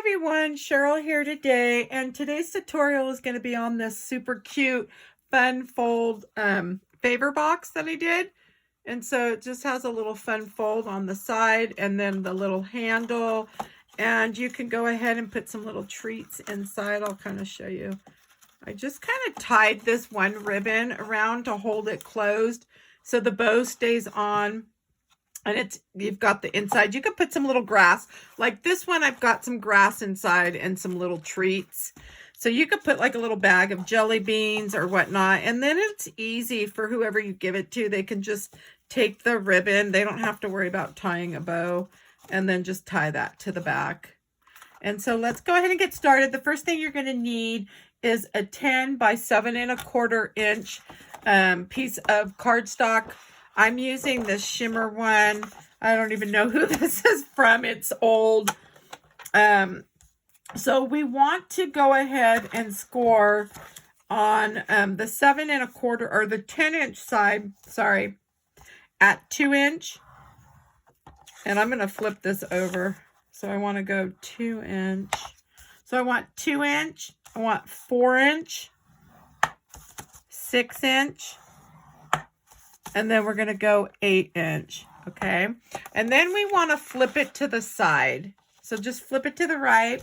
everyone, Cheryl here today, and today's tutorial is going to be on this super cute fun fold favor box that I did. And so it just has a little fun fold on the side and then the little handle, and you can go ahead and put some little treats inside. I'll kind of show you. I just kind of tied this one ribbon around to hold it closed so the bow stays on. And you've got the inside. You could put some little grass. Like this one, I've got some grass inside and some little treats. So you could put like a little bag of jelly beans or whatnot. And then it's easy for whoever you give it to. They can just take the ribbon. They don't have to worry about tying a bow. And then just tie that to the back. And so let's go ahead and get started. The first thing you're going to need is a 10 by 7¼ inch piece of cardstock. I'm using this shimmer one. I don't even know who this is from. It's old. So we want to go ahead and score on the 7¼ or the 10-inch side, sorry, at 2 inch. And I'm going to flip this over. So I want to go 2 inch. So I want 2 inch. I want 4 inch, 6 inch. And then we're going to go 8 inch, okay? And then we want to flip it to the side. So just flip it to the right.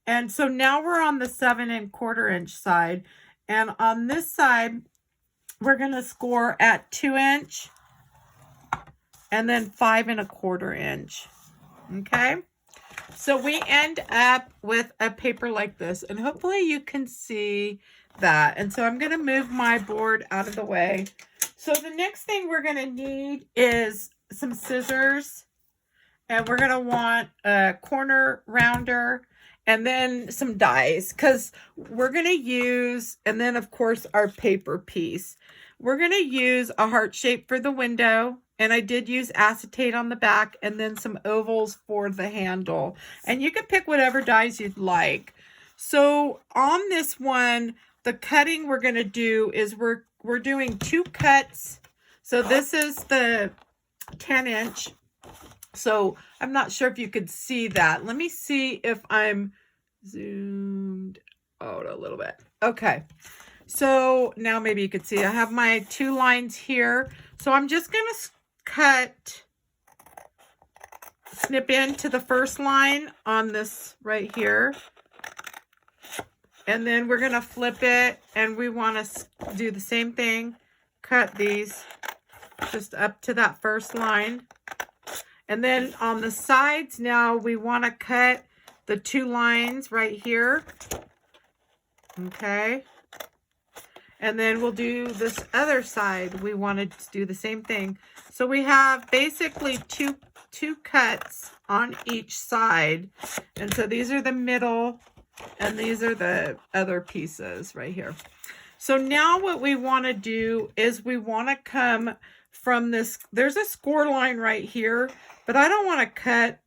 And so now we're on the 7¼ inch side. And on this side, we're going to score at 2 inch and then 5¼ inch, okay? So we end up with a paper like this. And hopefully you can see that. And so I'm going to move my board out of the way. So the next thing we're going to need is some scissors, and we're going to want a corner rounder and then some dies, because we're going to use, and then of course our paper piece. We're going to use a heart shape for the window, and I did use acetate on the back, and then some ovals for the handle. And you can pick whatever dies you'd like. So on this one, the cutting we're going to do is we're doing 2 cuts. So this is the 10 inch. So I'm not sure if you could see that. Let me see if I'm zoomed out a little bit. Okay. So now maybe you could see I have my 2 lines here. So I'm just going to snip into the first line on this right here. And then we're going to flip it, and we want to do the same thing. Cut these just up to that first line. And then on the sides now, we want to cut the 2 lines right here. Okay. And then we'll do this other side. We want to do the same thing. So we have basically two cuts on each side. And so these are the middle, and these are the other pieces right here. So now what we want to do is we want to come from this. There's a score line right here, but I don't want to cut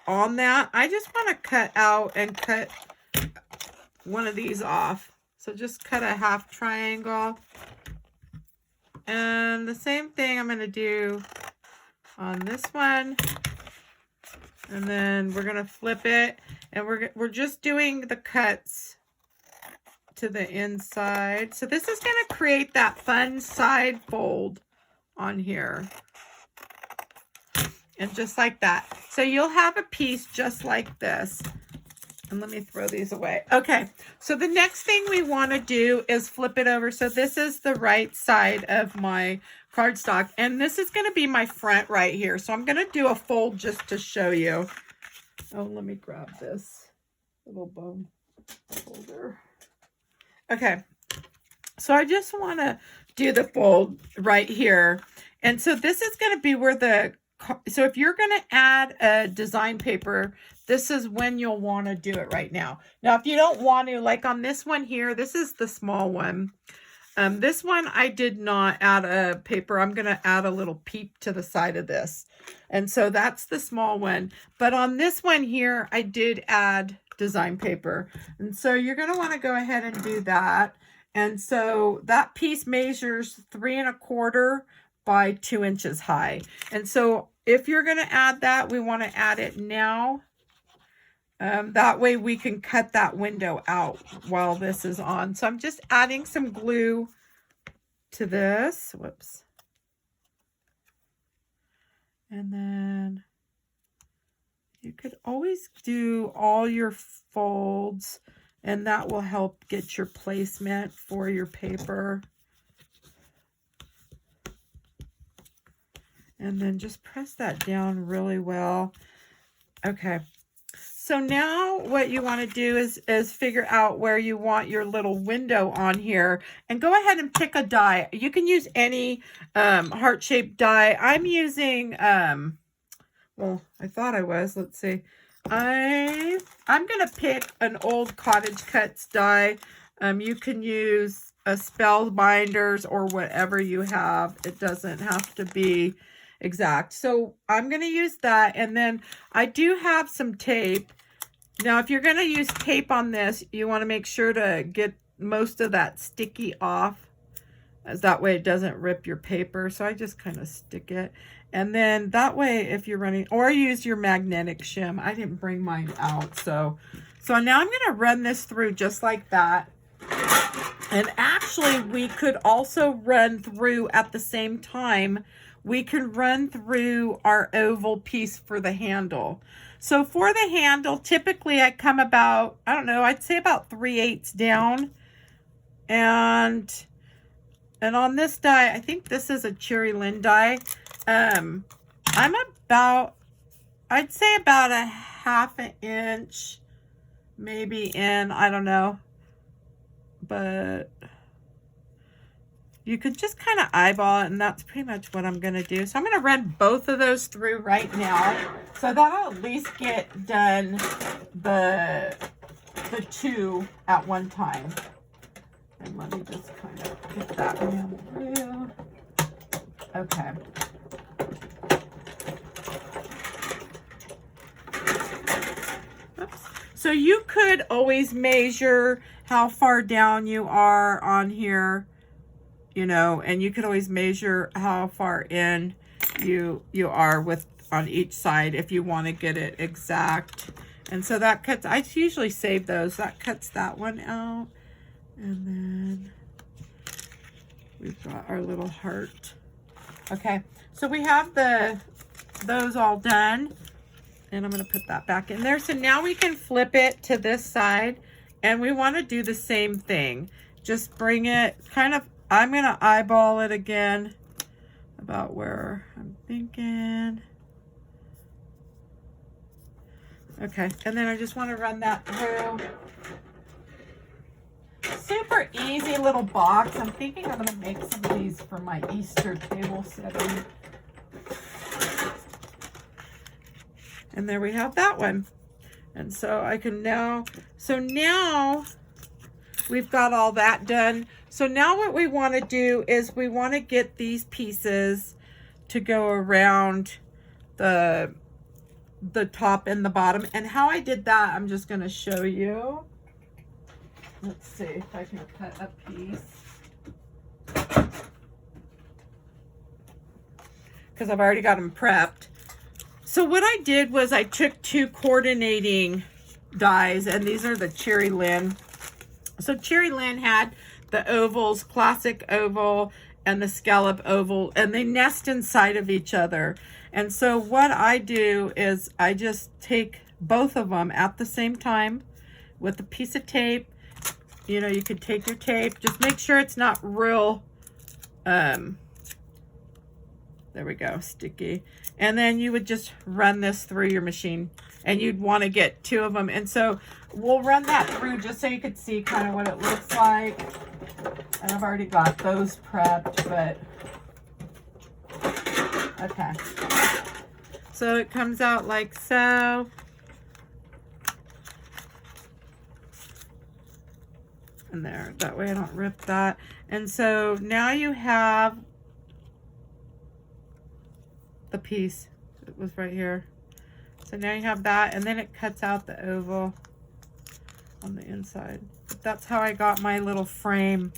on that. I just want to cut out and cut one of these off. So just cut a half triangle. And the same thing I'm going to do on this one. And then we're going to flip it. And we're just doing the cuts to the inside. So this is going to create that fun side fold on here. And just like that. So you'll have a piece just like this. And let me throw these away. Okay, so the next thing we want to do is flip it over. So this is the right side of my cardstock. And this is going to be my front right here. So I'm going to do a fold just to show you. Oh, let me grab this little bone folder. Okay, so I just want to do the fold right here. And so this is going to be where so if you're going to add a design paper, this is when you'll want to do it right now. Now, if you don't want to, like on this one here, this is the small one. This one, I did not add a paper. I'm going to add a little peep to the side of this. And so that's the small one. But on this one here, I did add design paper. And so you're going to want to go ahead and do that. And so that piece measures 3¼ by 2 inches high. And so if you're going to add that, we want to add it now. That way we can cut that window out while this is on. So I'm just adding some glue to this. Whoops. And then you could always do all your folds, and that will help get your placement for your paper. And then just press that down really well. Okay. So now what you want to do is figure out where you want your little window on here, and go ahead and pick a die. You can use any heart-shaped die. I'm using, well, I thought I was. Let's see. I'm going to pick an old cottagecutz die. You can use a Spellbinders or whatever you have. It doesn't have to be exact. So I'm going to use that. And then I do have some tape. Now, if you're going to use tape on this, you want to make sure to get most of that sticky off, as that way it doesn't rip your paper. So I just kind of stick it. And then that way, if you're running, or use your magnetic shim. I didn't bring mine out. So now I'm going to run this through just like that. And actually, we could also run through at the same time. We can run through our oval piece for the handle. So for the handle, typically I come about, I don't know, I'd say about 3/8 down. And on this die, I think this is a Cheery Lynn die. I'm about, I'd say about a 1/2 inch, maybe in, I don't know. But you could just kind of eyeball it, and that's pretty much what I'm going to do. So I'm going to run both of those through right now. So that'll at least get done the two at one time. And let me just kind of get that ran through. Okay. Oops. So you could always measure how far down you are on here, you know, and you could always measure how far in you are with on each side if you want to get it exact. And so that cuts, I usually save those. That cuts that one out. And then we've got our little heart. Okay, so we have those all done. And I'm going to put that back in there. So now we can flip it to this side. And we want to do the same thing. Just bring it kind of, I'm going to eyeball it again about where I'm thinking. Okay, and then I just want to run that through. Super easy little box. I'm thinking I'm going to make some of these for my Easter table setting. And there we have that one. And so I can now, so now we've got all that done. So now what we want to do is we want to get these pieces to go around the top and the bottom. And how I did that, I'm just going to show you. Let's see if I can cut a piece. Because I've already got them prepped. So what I did was I took 2 coordinating dies, and these are the Cheery Lynn. So Cheery Lynn had the ovals, classic oval and the scallop oval, and they nest inside of each other. And so what I do is I just take both of them at the same time with a piece of tape. You know, you could take your tape, just make sure it's not real, there we go, sticky. And then you would just run this through your machine, and you'd want to get 2 of them. And so we'll run that through just so you could see kind of what it looks like. And I've already got those prepped, but okay. So it comes out like so. And there, that way I don't rip that. And so now you have the piece that was right here. So now you have that, and then it cuts out the oval on the inside. But that's how I got my little frame.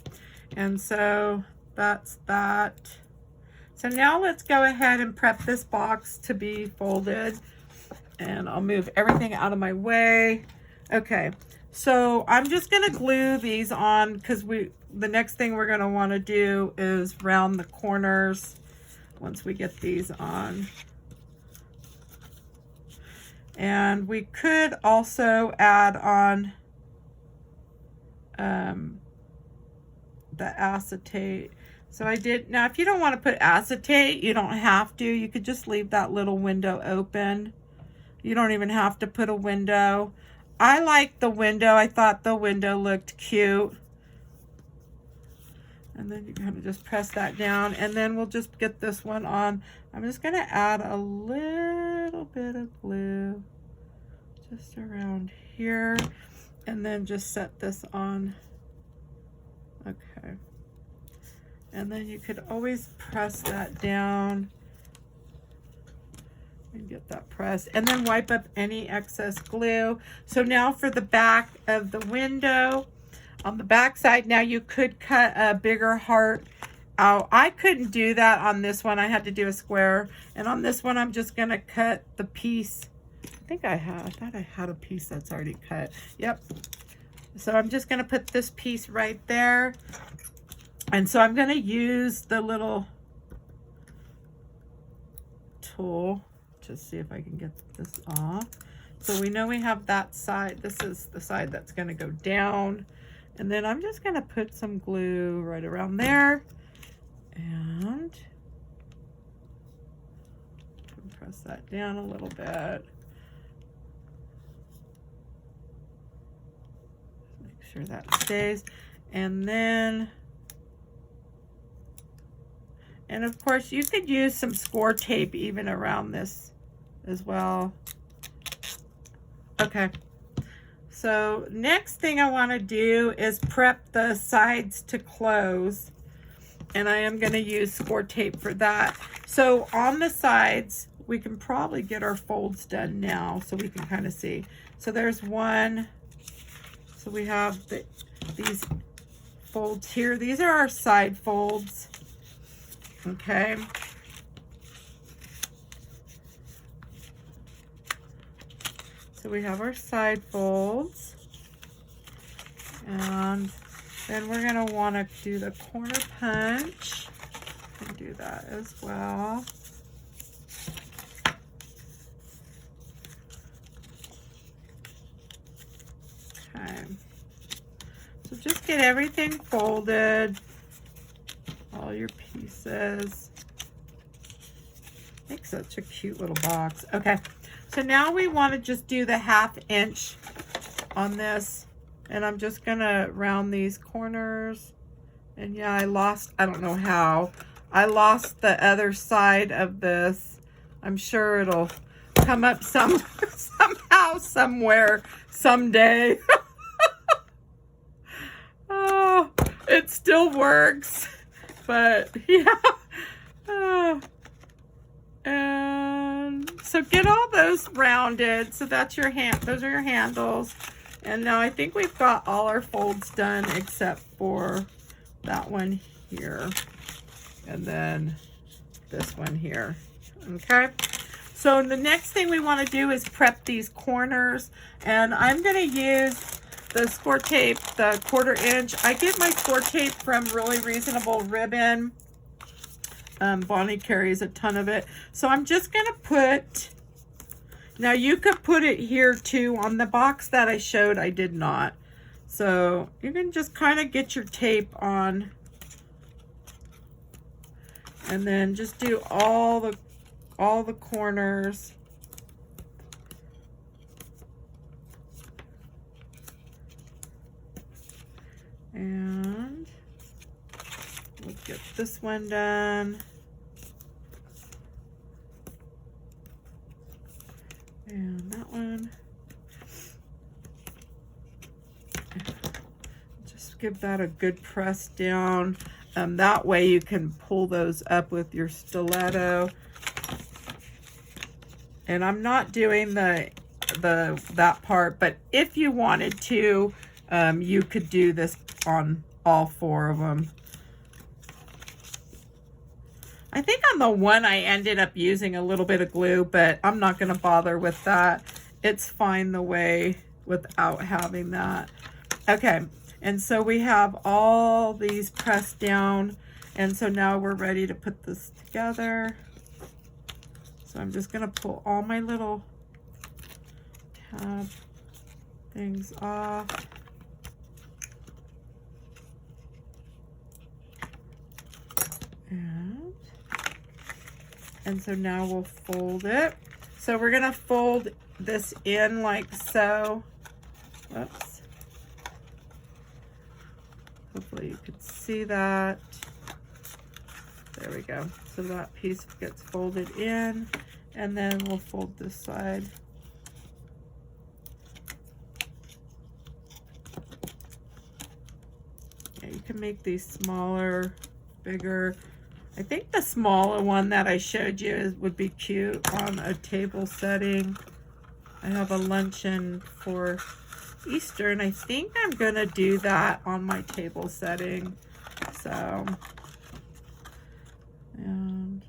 And so that's that. So now let's go ahead and prep this box to be folded. And I'll move everything out of my way. Okay, so I'm just gonna glue these on because the next thing we're gonna wanna do is round the corners once we get these on. And we could also add on the acetate. So I did, now if you don't want to put acetate, you don't have to. You could just leave that little window open. You don't even have to put a window. I like the window. I thought the window looked cute. And then you kind of just press that down, and then we'll just get this one on. I'm just going to add a little bit of glue just around here, and then just set this on. Okay. And then you could always press that down and get that pressed, and then wipe up any excess glue. So now for the back of the window, on the back side, now you could cut a bigger heart out. I couldn't do that on this one. I had to do a square. And on this one, I'm just going to cut the piece. I thought I had a piece that's already cut. Yep. So I'm just going to put this piece right there. And so I'm going to use the little tool to see if I can get this off. So we know we have that side. This is the side that's going to go down. And then I'm just going to put some glue right around there and press that down a little bit. Make sure that stays. And then, and of course you could use some score tape even around this as well. Okay. So next thing I want to do is prep the sides to close, and I am going to use score tape for that. So on the sides, we can probably get our folds done now so we can kind of see. So there's one. So we have these folds here. These are our side folds. Okay. So we have our side folds, and then we're going to want to do the corner punch and do that as well. Okay, so just get everything folded, all your pieces. Make such a cute little box. Okay. So now we want to just do the 1/2 inch on this, and I'm just gonna round these corners. And yeah, I don't know how, I lost the other side of this. I'm sure it'll come up somehow, somewhere, someday. Oh, it still works, but yeah. And so get all those rounded. So that's your those are your handles. And now I think we've got all our folds done except for that one here. And then this one here. Okay. So the next thing we want to do is prep these corners. And I'm going to use the score tape, the 1/4 inch. I get my score tape from Really Reasonable Ribbon. Bonnie carries a ton of it. So I'm just going to put, now you could put it here too. On the box that I showed, I did not. So you can just kind of get your tape on, and then just do all the corners. And we'll get this one done. And that one. Just give that a good press down. That way you can pull those up with your stiletto. And I'm not doing that part, but if you wanted to, you could do this on all 4 of them. I think on the one I ended up using a little bit of glue, but I'm not going to bother with that. It's fine the way without having that. Okay, and so we have all these pressed down, and so now we're ready to put this together. So I'm just going to pull all my little tab things off. And so now we'll fold it. So we're gonna fold this in like so. Whoops. Hopefully you can see that. There we go. So that piece gets folded in, and then we'll fold this side. Yeah, you can make these smaller, bigger. I think the smaller one that I showed you would be cute on a table setting. I have a luncheon for Easter, and I think I'm gonna do that on my table setting. So, and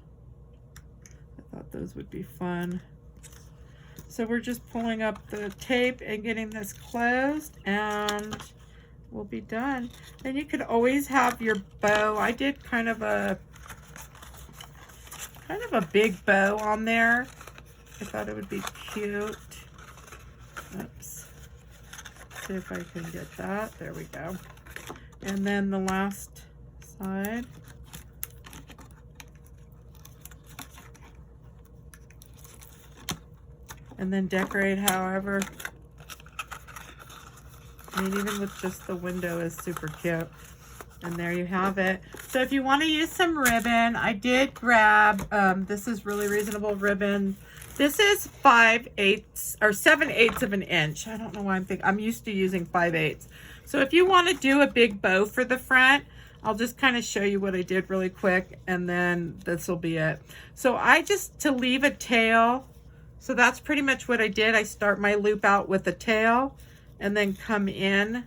I thought those would be fun. So we're just pulling up the tape and getting this closed, and we'll be done. And you could always have your bow. I did kind of a big bow on there. I thought it would be cute. Oops. See if I can get that. There we go. And then the last side. And then decorate however. I mean, even with just the window is super cute. And there you have it. So if you want to use some ribbon, I did grab, this is Really Reasonable ribbon. This is 5/8 or 7/8 of an inch. I don't know why I'm used to using 5/8. So if you want to do a big bow for the front, I'll just kind of show you what I did really quick, and then this will be it. So to leave a tail, so that's pretty much what I did. I start my loop out with a tail and then come in.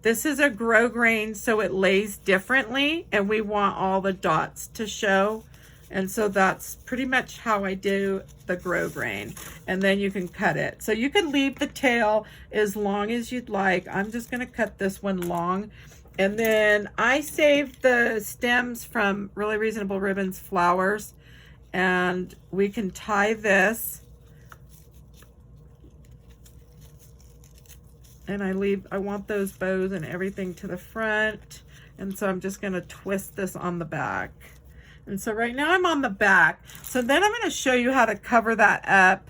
This is a grosgrain, so it lays differently, and we want all the dots to show. And so that's pretty much how I do the grosgrain. And then you can cut it. So you can leave the tail as long as you'd like. I'm just gonna cut this one long. And then I saved the stems from Really Reasonable Ribbons flowers. And we can tie this. And I want those bows and everything to the front. And so I'm just gonna twist this on the back. And so right now I'm on the back. So then I'm gonna show you how to cover that up.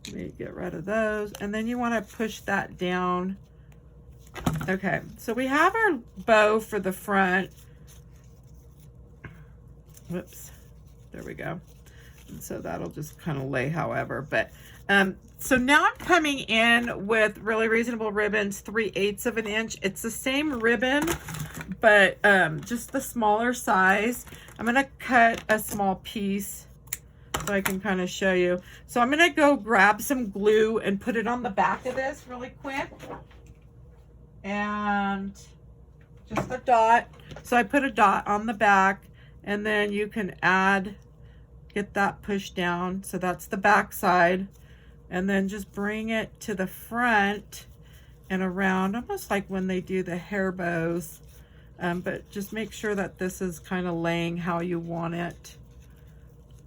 Let me get rid of those. And then you wanna push that down. Okay, so we have our bow for the front. Whoops, there we go. And so that'll just kind of lay however, but so now I'm coming in with Really Reasonable Ribbons 3/8 of an inch. It's the same ribbon, but just the smaller size. I'm gonna cut a small piece so I can kind of show you. So I'm gonna go grab some glue and put it on the back of this really quick. And just a dot. So I put a dot on the back, and then you can get that pushed down. So that's the back side. And then just bring it to the front and around, almost like when they do the hair bows. But just make sure that this is kind of laying how you want it.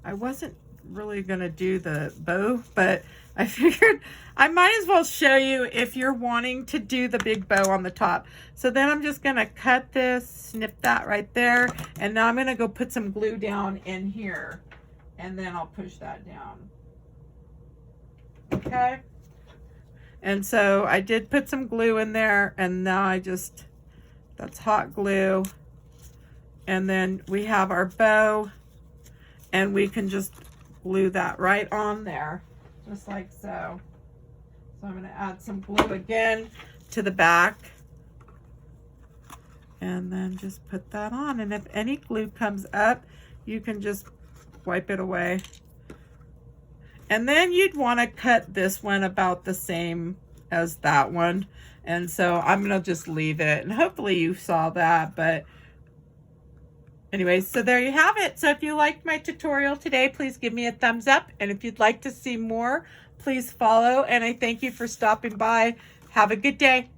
I wasn't really gonna do the bow, but I figured I might as well show you if you're wanting to do the big bow on the top. So then I'm just gonna cut this, snip that right there, and now I'm gonna go put some glue down in here, and then I'll push that down. Okay, and so I did put some glue in there, and now that's hot glue. And then we have our bow, and we can just glue that right on there, just like so. So I'm gonna add some glue again to the back, and then just put that on. And if any glue comes up, you can just wipe it away. And then you'd want to cut this one about the same as that one. And so I'm going to just leave it. And hopefully you saw that, but Anyways, so there you have it. So if you liked my tutorial today, please give me a thumbs up. And if you'd like to see more, please follow. And I thank you for stopping by. Have a good day.